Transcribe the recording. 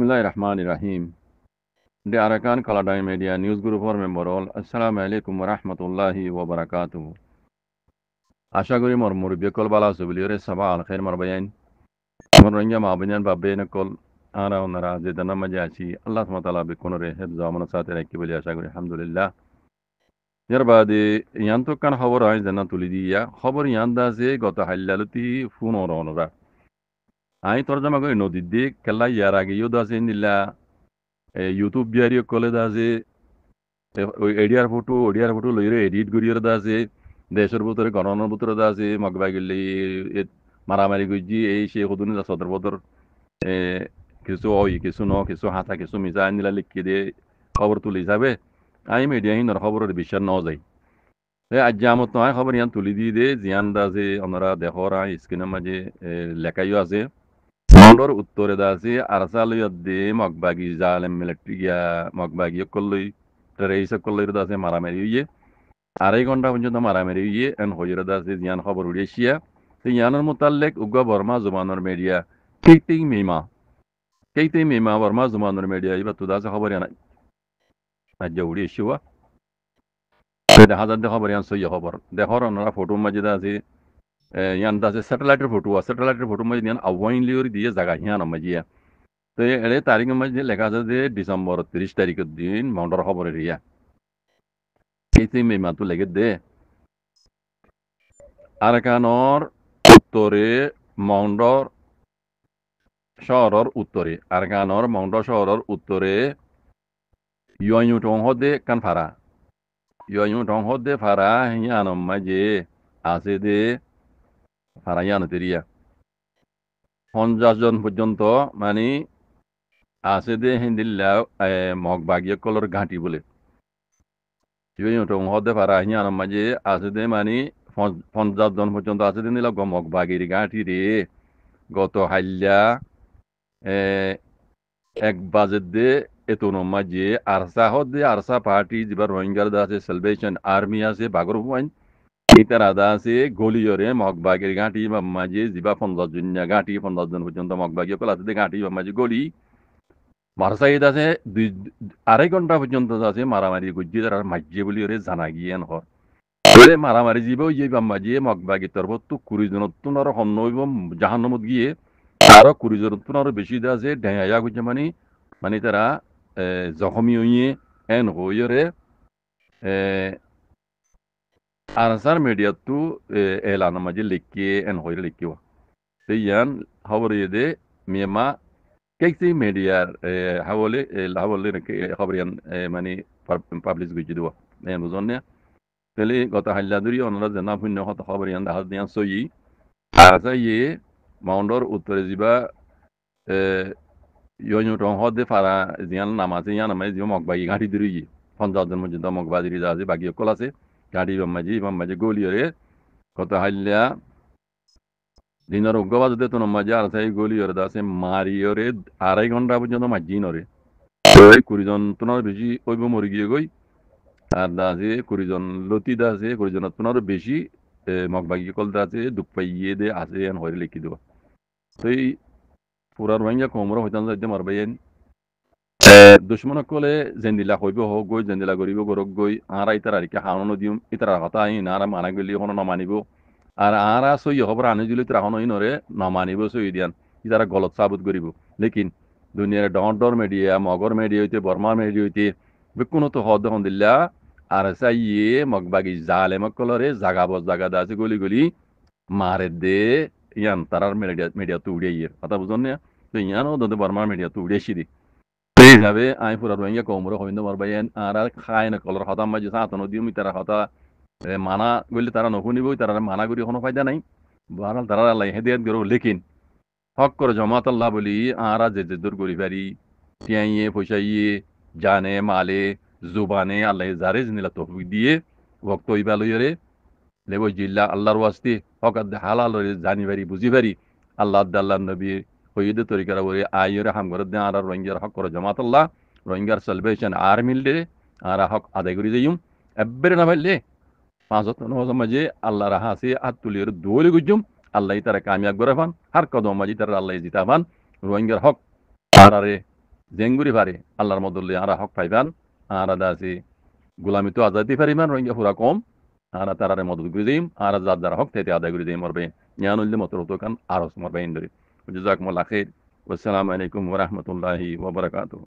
Bismillahirrahmanirrahim. The Arakan Kaladai Media News Group for member all. Assalamu alaikum wa rahmatullahi wa barakatuh. আশা করি মোর মুরব্বী call বালা সুবিলিয়রে সাবা আল খের মারবাইন মোর Ranga মাবনিয়ান babbe call আরা ওনারা যে দানা মাঝে আছি আল্লাহ সুবহানাহু ওয়া তাআলা বিকোনরে হেফজ আমানত সাথে রাখি বলি আশা করি আলহামদুলিল্লাহ এর বাদে ইয়ান তো কান খবর হয় জানা তুলি দিয়া খবর ইয়ান দা যে গত হাল্লালতি ফোন ওরনরা আই তরজমা করি নদী দিক কেলা ইয়ার আগে ইউদ আছে নিলা ইউটিউব বিয়ারিও কলে দা যে ওই ওডিয়ার ফটো লইরে এডিট করিয়ে দা আছে দেশের ভিতরে গণনার ভিতরে দা আছে মগবাই গেলে মারামারি গুজি এই সে সদুনি দা সদর বদর কিছু ওই কিছু ন কিছু হাতা কিছু মিজা আনিলা লিখি দিয়ে খবর তুলি যাবে আই মিডিয়া হিনর খবরের বিশ্বাস ন যাই আজ আমত নয় খবর ইয়ান তুলি দিয়ে দে জিয়ান দা যে ওনারা দেখর স্ক্রিনের মাঝে লেখাইও আছে মন্ডর উত্তরে দা আছে আরসালইয়ত দে মগবাগি জালেম মিলিটারি গিয়া মগবাগি কল্লই রেইস কল্লই দা আছে মারামারি হইয়ে 2.5 ঘন্টা পর্যন্ত মারামারি হইয়ে এন হইরে দা আছে জিয়ান খবর উড়িয়েছিয়া তো ইয়ানোর মোতাল্লেক উগ্র বর্মা জুমানোর মিডিয়া কেইতেই মিমা বর্মা জুমানোর মিডিয়া এবার তো দা আছে খবর ইয়ান আজ উড়িয়েছিয়া দেখা যাচ্ছে খবর ইয়ান সই খবর দেখর ওনারা ফটো মাঝে দা আছে ইয়ান দা আছে স্যাটেলাইটের ফটো মাঝে ইয়ান আওয়াইনলিওর দিয়ে জায়গা ইয়ান মাঝিয়া তো এড়ে তারিখের মাঝে লেখা আছে যে ডিসেম্বর 30 তারিখের দিন মাউন্টর খবরের ইয়া কেইতেই মিমা তো লেগে দে আরাকানর উত্তরে মাউন্টর শহরের উত্তরে আরাকানর মাউন্টর শহরের উত্তরে ইয়ু টং হদে কান ফারা ইয়ু টং হদে ফারা ইয়ান মাঝে আছে দে ফারা ইয়ান তেরিয়া 50 জন পর্যন্ত মানে আছে দে হিন্দিল্লা মগবাগিয়া কলর ঘাঁটি বলে ইয়ু টং হদে ফারা ইয়ান মাঝে আছে দে মানে 50 জন পর্যন্ত আছে দে নিলা মগবাগির ঘাঁটি রে গত হাল্লা এক বাজে দে এতনো মাঝে আরসা পার্টি যেবার রোহিঙ্গার দা আছে সেলভেশন আর্মি আছে বাগর হুয়াইন ইতারা দা আছে গলিয়রে মগবাগের ঘাঁটি বা মাঝে যিবা 50 জন ঘাঁটি 50 জন পর্যন্ত মগবাগিয়ে কল আছে ঘাঁটি বা মাঝে গলি মারসাইদ আছে 2.5 ঘন্টা পর্যন্ত আছে মারামারি গুজি তারা মাঝে বলি ওরে জানা গিয়ে নহর মারামারি জীব ইয়ে বা মাঝে মগবাগি তরফ তো 20 জন তুনার হন্য জাহান্নমত গিয়ে আরো 20 জন তুনার বেশি দা আছে ঢেয়া গুজে মানে তারা জখমি হইয়ে এন হইরে আনসার মিডিয়াতো এলানের মাঝে লিখিয়ে এন হইরে লিখিও ইয়ান খবর দে মিয়ামা কেসি মিডিয়ার হাওলে খবর ইয়ান মানে পাবলিশ গুজি দেওয়া এন বুঝন না তাহলে গত হাল্লা ধরি ওনারা জানা শূন্য হত খবর ইয়ান দেখা দিয়ান সই আরসা ইয়ে মাউন্টর উত্তরে যাবা ইয়ু টং হদে ফারা জিয়ান নাম আছে ইয়ান নামে জিও মগবাগি ঘাঁটি দিরি 50 জন পর্যন্ত মগবাজিরি আছে বাকি অকল আছে ঘাঁটি বাম্মাজি গলিয়রে কত হাল্লা দিনের উগ্রবাদ দে তো নমাজি আর সেই গলিয়রে দা আছে মারিয়রে 2.5 ঘন্টা পর্যন্ত মাঝি নরে ওই 20 জন তোনার বেশি ওইব মরি গিয়ে গই আর দা আছে 20 জন লতি দা আছে 20 জন তোনার বেশি মগবাগি কল দা আছে দুঃখ পাইয়ে দে আছে এন হরে লিখি দেওয়া তো এই পুরা রোহিঙ্গা কোমর হইতান যাইতে মারবাইন দুশ্মন কলে জেন্দিলা হইব হোক গই জেন্দিলা গরিব গরক গই আরা ইতার আর কি হাওনো দিম ইতার কথা আই না মানা গেলি হনো নমানিব আর আরা সই খবর আনি দিলে তারা হনো ইনরে নমানিব সই দিয়ান ইতারা গলত সাবুত করিব লেকিন দুনিয়ার ডর মিডিয়া মগর মিডিয়া হইতে বর্মা মিডিয়া হইতে বিকুনো তো হদ হন দিল্লা আর সাইয়ে মগবাগি জালে মকলরে জাগা দাসে গলি গলি মারে দে ইয়ান তারার মিডিয়া তো উড়িয়ে কথা বুঝন না তো ইয়ানও দতে বর্মা মিডিয়া তো উড়িয়েছি দি যাবে আই পুরা রোহিঙ্গা কমর হইন্দ মারবাইন আর খায় না কলর হতা মাঝে সাতনো দিম তারা হতা মানা গলি তারা নশুনিব তারা মানা করি কোনো ফায়দা নাই বারাল তারা আল্লাহ হেদিয়াত গরো লেকিন হক করে জমাত আল্লাহ বলি আরা যে দূর করি পারি টিয়াইয়ে পয়সাইয়ে জানে মালে জুবানে আল্লাহ জারে জিনিলা তহবিক দিয়ে ভক্ত ইবা লইরে লেব জিল্লা আল্লাহর ওয়াস্তি হকাত হালাল জানি পারি বুঝি পারি আল্লাহ নবী হইদে তরিকার বলে আইরে হাম করে দেন আর রোহিঙ্গার হক করে জমাত আল্লাহ রোহিঙ্গার সেলিব্রেশন আর মিললে আর হক আদায় করে যাইম এব্বেরে না পাইলে 5 নমাজ মাঝে আল্লাহ রাহা আছে আর তুলির দৌলি গুজুম আল্লাহ তারা কামিয়াব করে ফান হার কদম মাঝে তারা আল্লাহ জিতা ফান রোহিঙ্গার হক আরারে জেঙ্গুরি পারে আল্লাহর মদল্লে আরা হক পাইবান আর দাসি গোলামি তো আজাদি পারিমান রোহিঙ্গা পুরা কম আর তারারে মদত করে দিম আর যার যারা হক তাইতে আদায় করে দিম মরবে ইয়ানুল্লি মতো তো কান আরস মরবে ইন্দরি জাজাকুমুল্লাহ খাইর ওয়াসসালামু আলাইকুম ওয়া রাহমাতুল্লাহি ওয়া বারাকাতুহু